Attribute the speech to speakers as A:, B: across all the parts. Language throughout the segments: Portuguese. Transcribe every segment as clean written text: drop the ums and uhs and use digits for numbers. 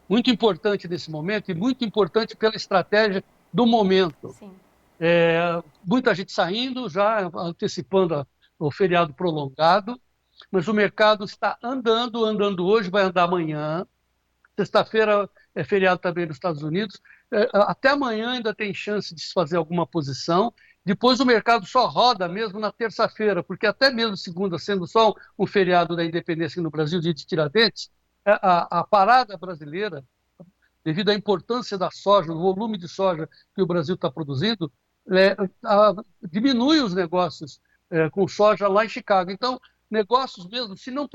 A: muito importante nesse momento e muito importante pela estratégia do momento.
B: Sim.
A: Muita gente saindo, já antecipando o feriado prolongado, mas o mercado está andando hoje, vai andar amanhã. Sexta-feira é feriado também nos Estados Unidos. Até amanhã ainda tem chance de se fazer alguma posição. Depois o mercado só roda mesmo na terça-feira, porque até mesmo segunda, sendo só um feriado da independência aqui no Brasil, dia de Tiradentes, a parada brasileira, devido à importância da soja, o volume de soja que o Brasil está produzindo, é, diminui os negócios com soja lá em Chicago. Então, negócios mesmo, se não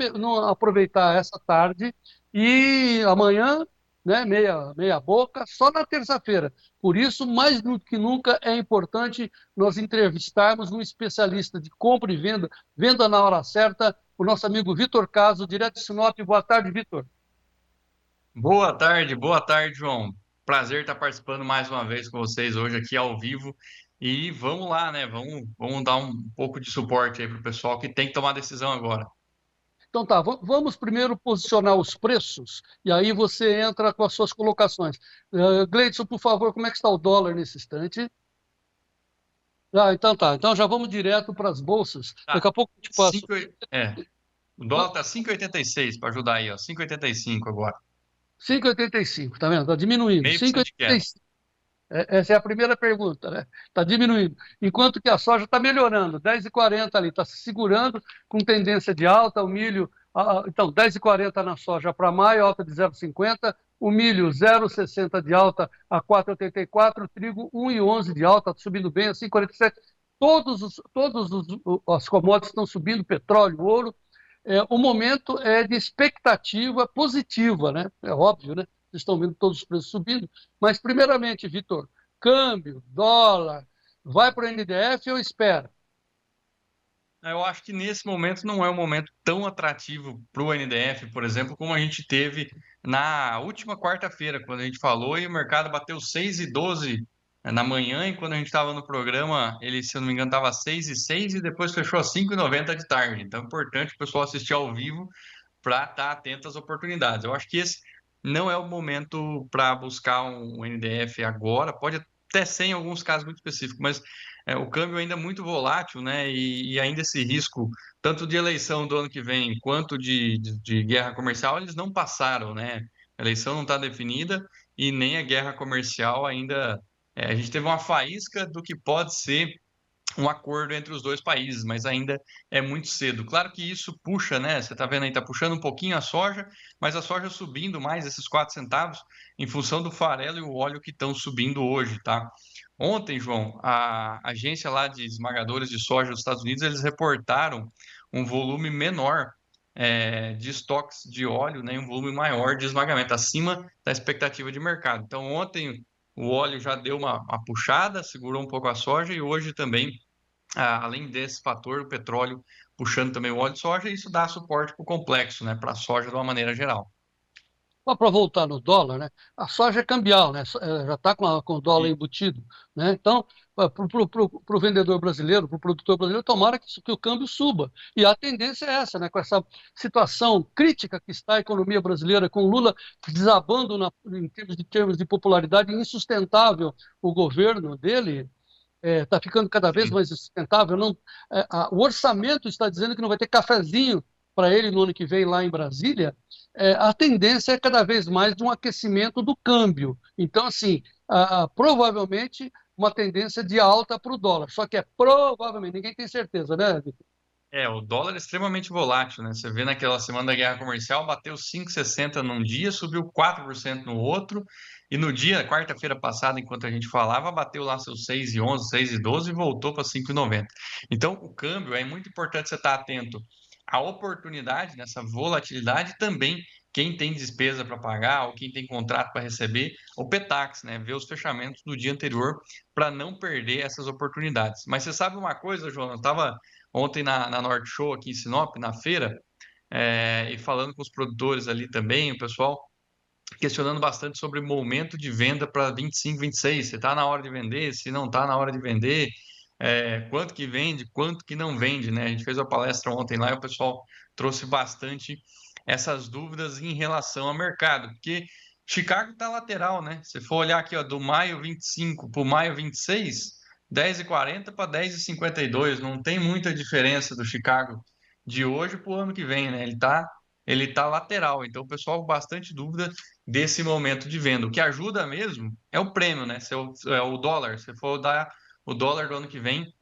A: aproveitar essa tarde e amanhã, né, meia boca, só na terça-feira. Por isso, mais do que nunca, é importante nós entrevistarmos um especialista de compra e venda, venda na hora certa, o nosso amigo Vitor Caso, direto de Sinop. Boa tarde, Vitor.
C: Boa tarde, João. Prazer estar participando mais uma vez com vocês hoje aqui ao vivo. E vamos lá, né? Vamos dar um pouco de suporte aí para o pessoal que tem que tomar decisão agora.
A: Então tá, vamos primeiro posicionar os preços e aí você entra com as suas colocações. Gleidson, por favor, como é que está o dólar nesse instante? Então tá, então já vamos direto para as bolsas. Daqui
C: Tá,
A: a pouco eu te passo.
C: 5, o dólar tá 5,86 para ajudar aí, ó, 5,85 agora.
A: 5,85, tá vendo? Está diminuindo.
C: Meio por cento de queda.
A: 5,85. Essa é a primeira pergunta, né? Está diminuindo. Enquanto que a soja está melhorando, 10,40 ali, está se segurando com tendência de alta, o milho, então, 10,40 na soja para maio, alta de 0,50, o milho 0,60 de alta a 4,84, o trigo 1,11 de alta, subindo bem a 5,47. As commodities estão subindo, petróleo, ouro. O momento é de expectativa positiva, né? É óbvio, né? Vocês estão vendo todos os preços subindo. Mas, primeiramente, Vitor, câmbio, dólar, vai para o NDF ou espera?
C: Eu acho que nesse momento não é um momento tão atrativo para o NDF, por exemplo, como a gente teve na última quarta-feira, quando a gente falou e o mercado bateu 6,12 na manhã, e quando a gente estava no programa, ele, se eu não me engano, estava 6,06 e depois fechou a 5,90 de tarde. Então é importante o pessoal assistir ao vivo para estar atento às oportunidades. Eu acho que esse não é o momento para buscar um NDF agora, pode até ser em alguns casos muito específicos, mas o câmbio ainda é muito volátil, né? E ainda esse risco, tanto de eleição do ano que vem, quanto de guerra comercial, eles não passaram, né? A eleição não está definida e nem a guerra comercial ainda. A gente teve uma faísca do que pode ser um acordo entre os dois países, mas ainda é muito cedo. Claro que isso puxa, né? Você está vendo aí, está puxando um pouquinho a soja, mas a soja subindo mais esses 4 centavos em função do farelo e o óleo que estão subindo hoje, tá? Ontem, João, a agência lá de esmagadores de soja dos Estados Unidos, eles reportaram um volume menor de estoques de óleo, né, um volume maior de esmagamento, acima da expectativa de mercado. Então, ontem o óleo já deu uma puxada, segurou um pouco a soja e hoje também, além desse fator, o petróleo puxando também o óleo de soja, isso dá suporte para o complexo, né, para a soja de uma maneira geral.
A: Só para voltar no dólar, né? A soja é cambial, né? Já está com o dólar
C: E
A: embutido, né? Então, para o vendedor brasileiro, para o produtor brasileiro, tomara que o câmbio suba. E a tendência é essa, né? Com essa situação crítica que está a economia brasileira, com Lula desabando em termos de popularidade, insustentável o governo dele, está ficando cada vez
C: sim.
A: mais insustentável. Não, o orçamento está dizendo que não vai ter cafezinho para ele no ano que vem lá em Brasília. A tendência é cada vez mais de um aquecimento do câmbio. Então, assim, provavelmente uma tendência de alta para o dólar. Só que é provavelmente, ninguém tem certeza, né, Vitor?
C: O dólar é extremamente volátil, né? Você vê naquela semana da guerra comercial, bateu 5,60 num dia, subiu 4% no outro, e no dia, quarta-feira passada, enquanto a gente falava, bateu lá seus 6,11, 6,12 e voltou para 5,90. Então, o câmbio é muito importante você estar atento à oportunidade nessa volatilidade também. Quem tem despesa para pagar ou quem tem contrato para receber, o Petax, né? Ver os fechamentos do dia anterior para não perder essas oportunidades. Mas você sabe uma coisa, João? Eu estava ontem na Norte Show aqui em Sinop, na feira, e falando com os produtores ali também, o pessoal questionando bastante sobre o momento de venda para 25, 26, se está na hora de vender, se não está na hora de vender, quanto que vende, quanto que não vende, né? A gente fez uma palestra ontem lá e o pessoal trouxe bastante essas dúvidas em relação ao mercado, porque Chicago está lateral, né? Se for olhar aqui, ó, do maio 25 para o maio 26, 10,40 para 10,52. Não tem muita diferença do Chicago de hoje para o ano que vem, né? Ele tá lateral. Então, o pessoal com bastante dúvida desse momento de venda. O que ajuda mesmo é o prêmio, né? É o dólar. Se for dar o dólar do ano que vem,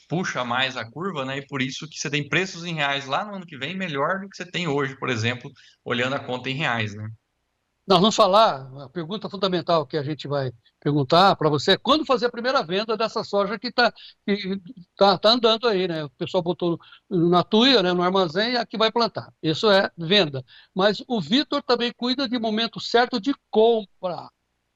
C: puxa mais a curva, né? E por isso que você tem preços em reais lá no ano que vem melhor do que você tem hoje, por exemplo, olhando a conta em reais, né?
A: Nós vamos falar, a pergunta fundamental que a gente vai perguntar para você é quando fazer a primeira venda dessa soja que tá andando aí, né? O pessoal botou na tuia, né, no armazém, e aqui vai plantar. Isso é venda. Mas o Vitor também cuida de momento certo de compra.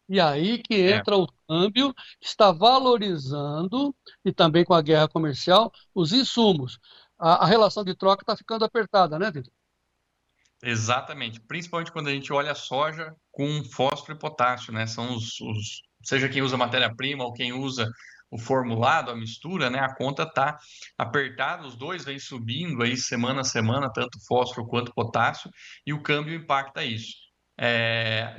A: E aí que
C: É.
A: entra o câmbio, que está valorizando, e também com a guerra comercial, os insumos. A relação de troca está ficando apertada, né, Vitor?
C: Exatamente, principalmente quando a gente olha a soja com fósforo e potássio, né? São seja quem usa matéria-prima ou quem usa o formulado, a mistura, né? A conta tá apertada, os dois vêm subindo aí semana a semana, tanto fósforo quanto potássio, e o câmbio impacta isso.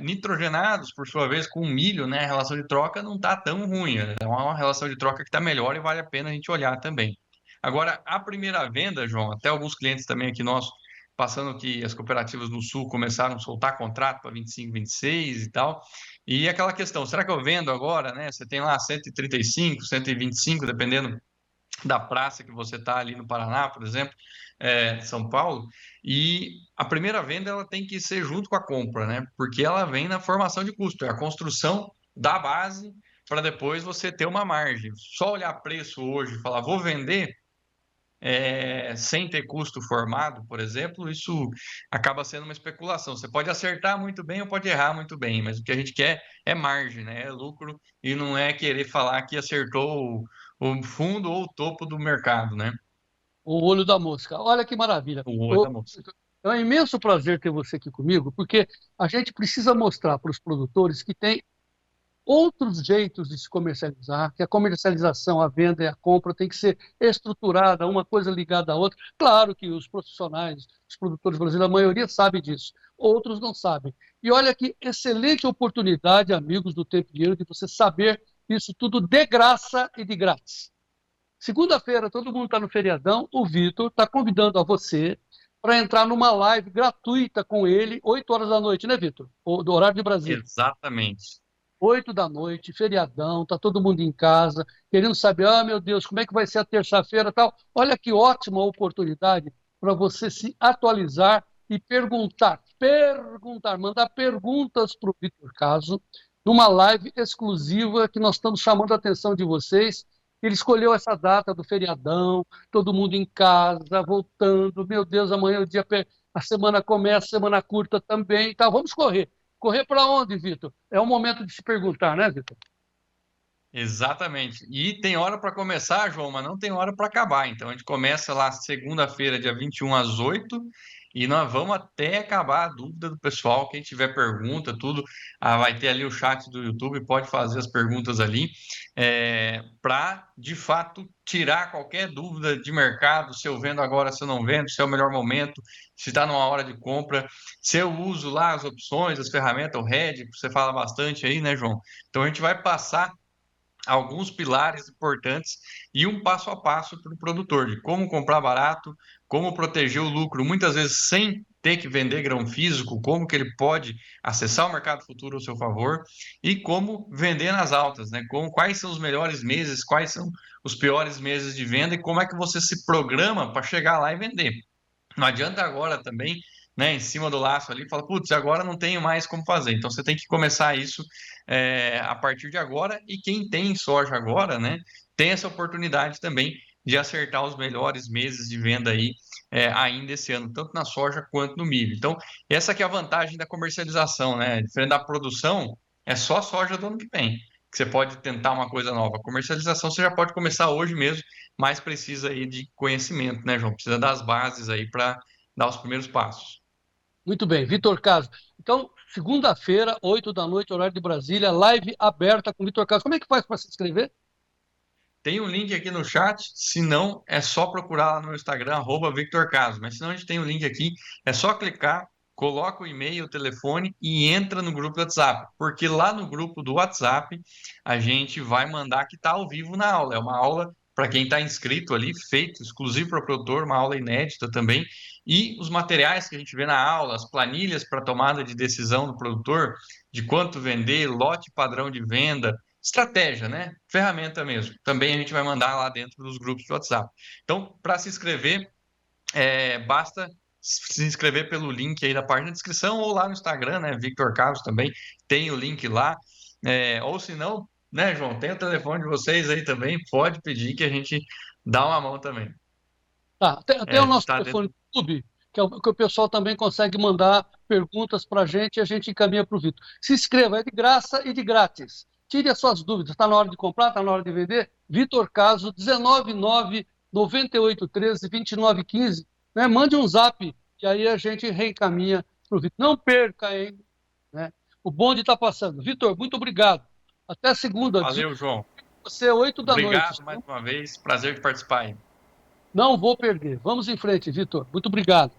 C: Nitrogenados, por sua vez, com o milho, né? A relação de troca não tá tão ruim, é uma relação de troca que está melhor e vale a pena a gente olhar também. Agora, a primeira venda, João, até alguns clientes também aqui nossos passando que as cooperativas no Sul começaram a soltar contrato para 25, 26 e tal. E aquela questão, será que eu vendo agora, né? Você tem lá 135, 125, dependendo da praça que você está ali no Paraná, por exemplo, São Paulo, e a primeira venda ela tem que ser junto com a compra, né? Porque ela vem na formação de custo, é a construção da base para depois você ter uma margem. Só olhar preço hoje e falar, vou vender, sem ter custo formado, por exemplo, isso acaba sendo uma especulação. Você pode acertar muito bem ou pode errar muito bem, mas o que a gente quer é margem, né? É lucro e não é querer falar que acertou o fundo ou o topo do mercado, né?
A: O olho da mosca. Olha que maravilha.
C: O olho da moça.
A: É um imenso prazer ter você aqui comigo, porque a gente precisa mostrar para os produtores que tem outros jeitos de se comercializar, que a comercialização, a venda e a compra tem que ser estruturada, uma coisa ligada à outra. Claro que os profissionais, os produtores brasileiros, a maioria sabe disso, outros não sabem. E olha que excelente oportunidade, amigos do Tempo e Dinheiro, de você saber isso tudo de graça e de grátis. Segunda-feira, todo mundo está no feriadão. O Vitor está convidando a você para entrar numa live gratuita com ele, 8 horas da noite, né, Vitor? Do horário de Brasília.
C: Exatamente.
A: 8 da noite, feriadão, tá todo mundo em casa, querendo saber, ah, meu Deus, como é que vai ser a terça-feira e tal. Olha que ótima oportunidade para você se atualizar e mandar perguntas para o Vitor Caso, numa live exclusiva que nós estamos chamando a atenção de vocês. Ele escolheu essa data do feriadão, todo mundo em casa, voltando. Meu Deus, amanhã é o dia, a semana começa, semana curta também, tá? Vamos correr. Correr para onde, Vitor? É o momento de se perguntar, né, Vitor?
C: Exatamente. E tem hora para começar, João, mas não tem hora para acabar. Então a gente começa lá segunda-feira, dia 21 às 8, e nós vamos até acabar a dúvida do pessoal. Quem tiver pergunta, tudo, vai ter ali o chat do YouTube, pode fazer as perguntas ali, para de fato tirar qualquer dúvida de mercado, se eu vendo agora, se eu não vendo, se é o melhor momento, se está numa hora de compra, se eu uso lá as opções, as ferramentas, o RED, que você fala bastante aí, né, João? Então a gente vai passar alguns pilares importantes e um passo a passo para o produtor, de como comprar barato, como proteger o lucro, muitas vezes sem ter que vender grão físico, como que ele pode acessar o mercado futuro ao seu favor e como vender nas altas, né? Quais são os melhores meses, quais são os piores meses de venda e como é que você se programa para chegar lá e vender. Não adianta agora também, né, em cima do laço ali, fala, putz, agora não tenho mais como fazer. Então você tem que começar isso a partir de agora. E quem tem soja agora, né, tem essa oportunidade também de acertar os melhores meses de venda aí ainda esse ano, tanto na soja quanto no milho. Então, essa que é a vantagem da comercialização, né? Diferente da produção, é só soja do ano que vem, que você pode tentar uma coisa nova. A comercialização você já pode começar hoje mesmo, mas precisa aí de conhecimento, né, João? Precisa das bases aí para dar os primeiros passos.
A: Muito bem, Vitor Caso. Então, segunda-feira, 8 da noite, horário de Brasília, live aberta com Vitor Caso. Como é que faz para se inscrever?
C: Tem um link aqui no chat, se não, é só procurar lá no Instagram, @VictorCaso. Mas se não, a gente tem um link aqui, é só clicar, coloca o e-mail, o telefone e entra no grupo do WhatsApp, porque lá no grupo do WhatsApp a gente vai mandar que está ao vivo na aula. É uma aula para quem está inscrito ali, feito exclusivo para o produtor, uma aula inédita também. E os materiais que a gente vê na aula, as planilhas para tomada de decisão do produtor, de quanto vender, lote padrão de venda, estratégia, né? Ferramenta mesmo. Também a gente vai mandar lá dentro dos grupos do WhatsApp. Então, para se inscrever, basta se inscrever pelo link aí da página de descrição ou lá no Instagram, né? Victor Carlos também tem o link lá. Ou se não, né, João, tem o telefone de vocês aí também, pode pedir que a gente dá uma mão também.
A: Tá, tem o nosso
C: Tá
A: telefone
C: dentro.
A: do YouTube, que o pessoal também consegue mandar perguntas para a gente e a gente encaminha para o Vitor. Se inscreva, é de graça e de grátis. Tire as suas dúvidas. Está na hora de comprar, está na hora de vender? Vitor Caso, 199 9813 2915. Né? Mande um zap e aí a gente reencaminha para o Vitor. Não perca, hein? Né? O bonde está passando. Vitor, muito obrigado. Até segunda,
C: Valeu, João.
A: você 8 da noite.
C: Obrigado mais uma vez. Prazer de participar aí.
A: Não vou perder. Vamos em frente, Vitor. Muito obrigado.